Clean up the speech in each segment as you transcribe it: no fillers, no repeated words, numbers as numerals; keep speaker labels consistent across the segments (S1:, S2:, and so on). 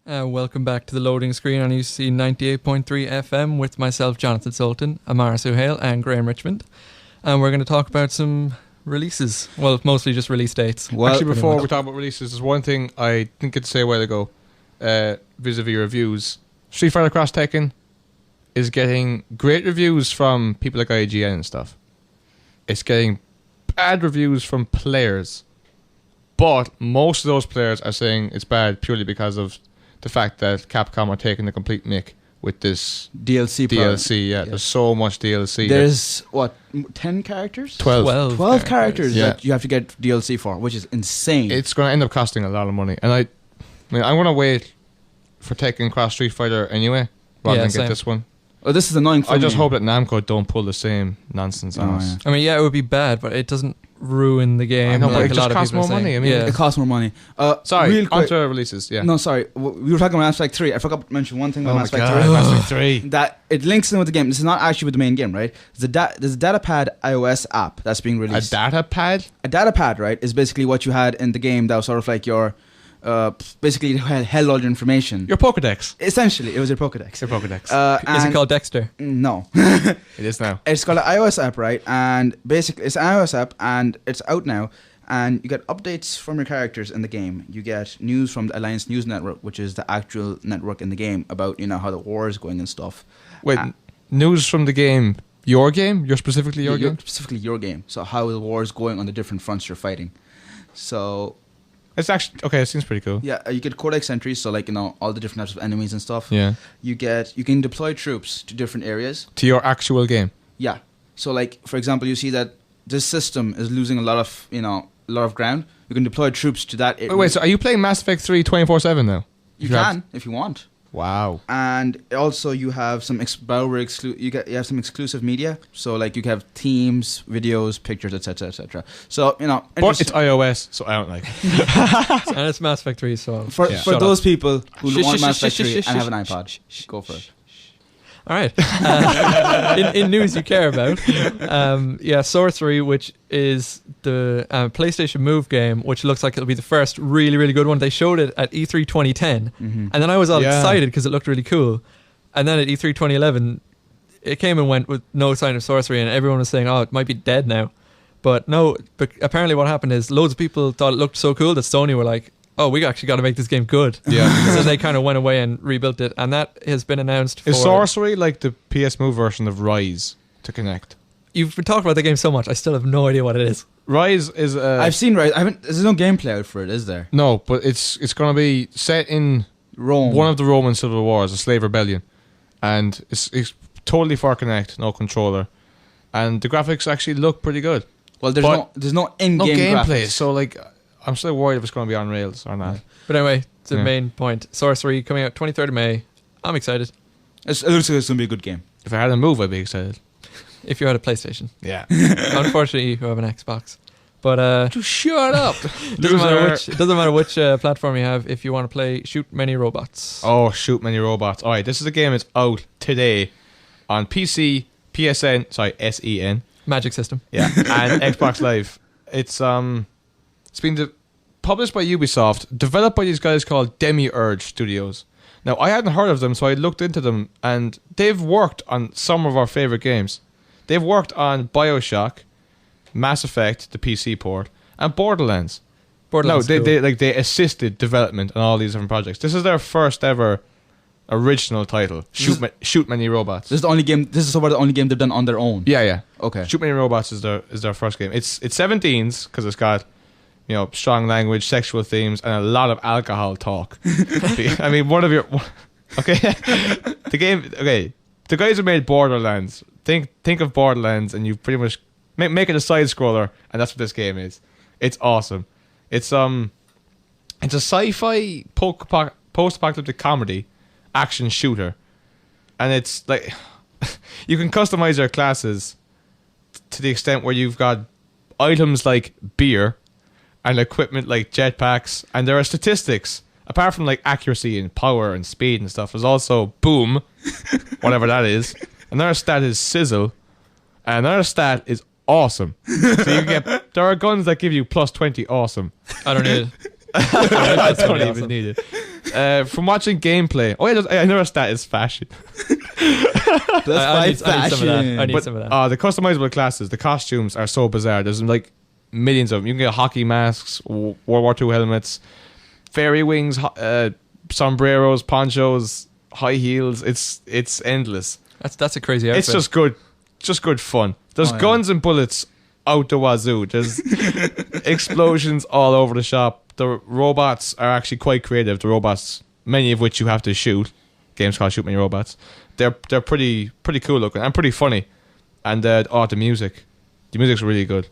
S1: Welcome back to the loading screen on UC 98.3 FM with myself, Jonathan Sultan, Amara Suhail, and Graham Richmond. And we're going to talk about some releases. Well, mostly just release dates.
S2: Well, actually, before we talk about releases, there's one thing I didn't get to say a while ago vis-a-vis reviews. Street Fighter Cross Tekken is getting great reviews from people like IGN and stuff. It's getting bad reviews from players. But most of those players are saying it's bad purely because of the fact that Capcom are taking the complete mick with this DLC. Yeah, there's so much DLC.
S3: There's 10 characters?
S2: 12
S3: characters that you have to get DLC for, which is insane.
S2: It's going to end up costing a lot of money, and I'm going to wait for Tekken Cross Street Fighter anyway, rather than get this one.
S3: Oh, this is annoying for
S2: me. I just hope that Namco don't pull the same nonsense on us.
S1: Yeah. I mean, yeah, it would be bad, but it doesn't ruin the game.
S2: I know, but it just costs more money. I mean,
S3: it costs more money.
S2: Sorry, onto releases. Yeah.
S3: No, sorry. We were talking about Mass Effect 3. I forgot to mention one thing about Mass Effect 3.
S2: Mass Effect 3.
S3: That it links in with the game. This is not actually with the main game, right? There's a Datapad iOS app that's being released.
S2: A Datapad?
S3: A Datapad, right, is basically what you had in the game that was sort of like your... basically, it held all your information.
S2: Your Pokedex.
S3: Essentially, it was your Pokedex.
S2: Your Pokedex.
S1: Is it called Dexter?
S3: No.
S2: It is now.
S3: It's called an iOS app, right? And basically, it's an iOS app, and it's out now. And you get updates from your characters in the game. You get news from the Alliance News Network, which is the actual network in the game, about how the war is going and stuff.
S2: Wait, news from the game? Your game? You're specifically your game?
S3: Specifically your game. So how the war is going on the different fronts you're fighting. So...
S2: It's actually okay. It seems pretty cool.
S3: Yeah, you get codex entries, so all the different types of enemies and stuff.
S2: Yeah.
S3: You can deploy troops to different areas.
S2: To your actual game.
S3: Yeah. So for example, you see that this system is losing a lot of ground. You can deploy troops to that area.
S2: Wait, so are you playing Mass Effect 3 24/7 now?
S3: You can if you want.
S2: Wow.
S3: And also you have some you have some exclusive media. So you can have themes, videos, pictures, etc., etc. So
S2: but it's iOS, so I don't like it.
S1: And it's Mass Effect 3, so
S3: for those people who want Mass Effect 3 and have an iPod, go for it.
S1: All right. In news you care about, Sorcery, which is the PlayStation Move game, which looks like it'll be the first really, really good one. They showed it at E3 2010, and then I was all excited because it looked really cool. And then at E3 2011, it came and went with no sign of Sorcery, and everyone was saying, "Oh, it might be dead now." But no. But apparently, what happened is loads of people thought it looked so cool that Sony were like, "Oh, we actually got to make this game good."
S2: Yeah.
S1: So they kind of went away and rebuilt it, and that has been announced.
S2: Is Sorcery like the PS Move version of Rise to Connect?
S1: You've been talking about the game so much, I still have no idea what it is.
S2: Rise is.
S3: I've seen Rise. There's no gameplay out for it, is there?
S2: No, but it's going to be set in
S3: Rome,
S2: one of the Roman civil wars, a slave rebellion, and it's totally for Connect, no controller, and the graphics actually look pretty good.
S3: Well, there's no in-game
S2: gameplay,
S3: graphics.
S2: so I'm still worried if it's going to be on rails or not.
S1: But anyway, the main point. Sorcery coming out 23rd of May. I'm excited.
S3: It looks like it's going to be a good game.
S2: If I had a Move, I'd be excited.
S1: If you had a PlayStation.
S2: Yeah.
S1: Unfortunately, you have an Xbox. But
S2: just shut up.
S1: It doesn't matter which platform you have if you want to play Shoot Many Robots.
S2: Oh, Shoot Many Robots. Alright, this is a game that's out today on PC, SEN.
S1: Magic System.
S2: Yeah. And Xbox Live. It's been published by Ubisoft, developed by these guys called Demiurge Studios. Now, I hadn't heard of them, so I looked into them, and they've worked on some of our favourite games. They've worked on BioShock, Mass Effect, the PC port, and Borderlands. They assisted development on all these different projects. This is their first ever original title. Shoot Many Robots.
S3: This is the only game. This is the only game they've done on their own.
S2: Yeah.
S3: Okay.
S2: Shoot Many Robots is their first game. It's 17s because it's got strong language, sexual themes, and a lot of alcohol talk. I mean, the game. Okay, the guys who made Borderlands. Think of Borderlands, and you pretty much make it a side scroller, and that's what this game is. It's awesome. It's a sci-fi post-apocalyptic comedy action shooter, and it's like you can customize your classes to the extent where you've got items like beer and equipment like jetpacks, and there are statistics apart from accuracy and power and speed and stuff. There's also boom, whatever that is. Another stat is sizzle, and another stat is awesome. So there are guns that give you plus 20 awesome.
S1: I don't need it.
S2: I don't even need it. from watching gameplay. Oh yeah, I noticed that is fashion.
S1: I need some of that. I need
S2: But
S1: some of that.
S2: the customizable classes, the costumes are so bizarre. There's like millions of them. You can get hockey masks, World War II helmets, fairy wings, sombreros, ponchos, high heels. It's endless.
S1: That's a crazy outfit.
S2: It's just good fun. There's
S3: Oh, yeah.
S2: guns and bullets out the wazoo. There's explosions all over the shop. The robots are actually quite creative. The robots, many of which you have to shoot. Games called Shoot Many Robots. They're pretty cool looking and pretty funny. And the music's really good.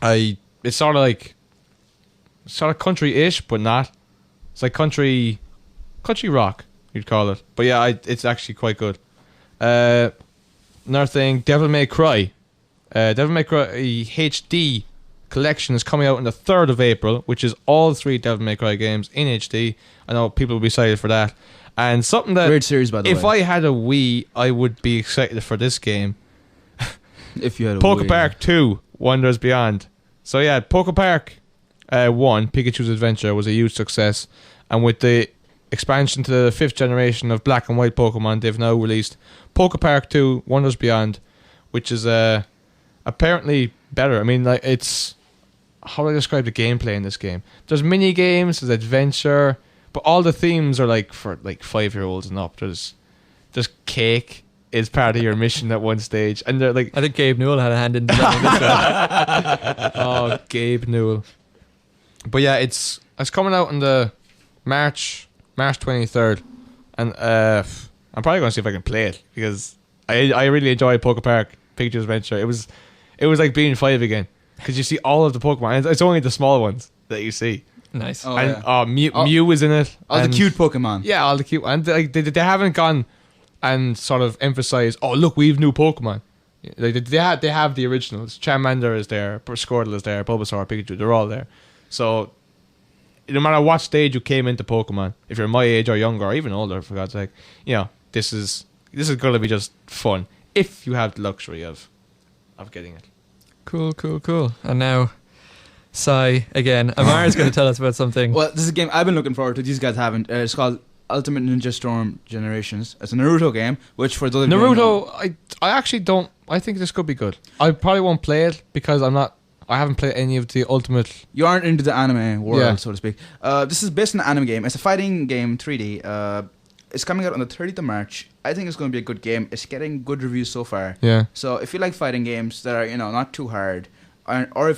S2: It's sort of country-ish, but not. It's like country rock, you'd call it. But yeah, it's actually quite good. Another thing, Devil May Cry. Devil May Cry HD collection is coming out on the 3rd of April, which is all 3 Devil May Cry games in HD. I know people will be excited for that. And something that,
S3: Great series, by the
S2: if
S3: way.
S2: I had a Wii, I would be excited for this game.
S3: If you had a
S2: Poke
S3: Wii.
S2: Park 2, Wonders Beyond. So yeah, Poke Park 1, Pikachu's Adventure, was a huge success. And with the expansion to the 5th generation of Black and White Pokemon, they've now released Poke Park 2, Wonders Beyond, which is apparently better. I mean, like, it's... How do I describe the gameplay in this game? There's mini games, there's adventure, but all the themes are like for like 5-year-olds and up. There's cake is part of your mission at one stage, and they're like,
S1: I think Gabe Newell had a hand in designing this one.
S2: oh, Gabe Newell. But yeah, it's coming out on the March 23rd, and I'm probably gonna see if I can play it because I really enjoyed Poke Park Pikachu's Adventure. It was like being 5 again because you see all of the Pokemon. It's only the small ones that you see.
S1: Nice.
S3: Oh,
S2: And
S3: yeah.
S2: Mew is in it.
S3: All the
S2: and-
S3: cute Pokemon.
S2: Yeah, all the cute. And like they haven't gone and sort of emphasized, oh look, we've new Pokemon. Like they have the originals. Charmander is there, Squirtle is there, Bulbasaur, Pikachu. They're all there. So no matter what stage you came into Pokemon, if you're my age or younger or even older, for God's sake, you know this is going to be just fun if you have the luxury of getting it.
S1: Cool. And now, Sai again. Amara's going to tell us about something.
S3: Well, this is a game I've been looking forward to. These guys haven't. It's called Ultimate Ninja Storm Generations. It's a Naruto game, which for those of you who know-
S2: Naruto, I actually don't. I think this could be good. I probably won't play it because I haven't played any of the Ultimate.
S3: you aren't into the anime world,
S2: Yeah.
S3: so to speak. This is based on an anime game. It's a fighting game, 3D. It's coming out on the 30th of March. I think it's going to be a good game. It's getting good reviews so far.
S2: Yeah.
S3: So if you like fighting games that are, not too hard, or if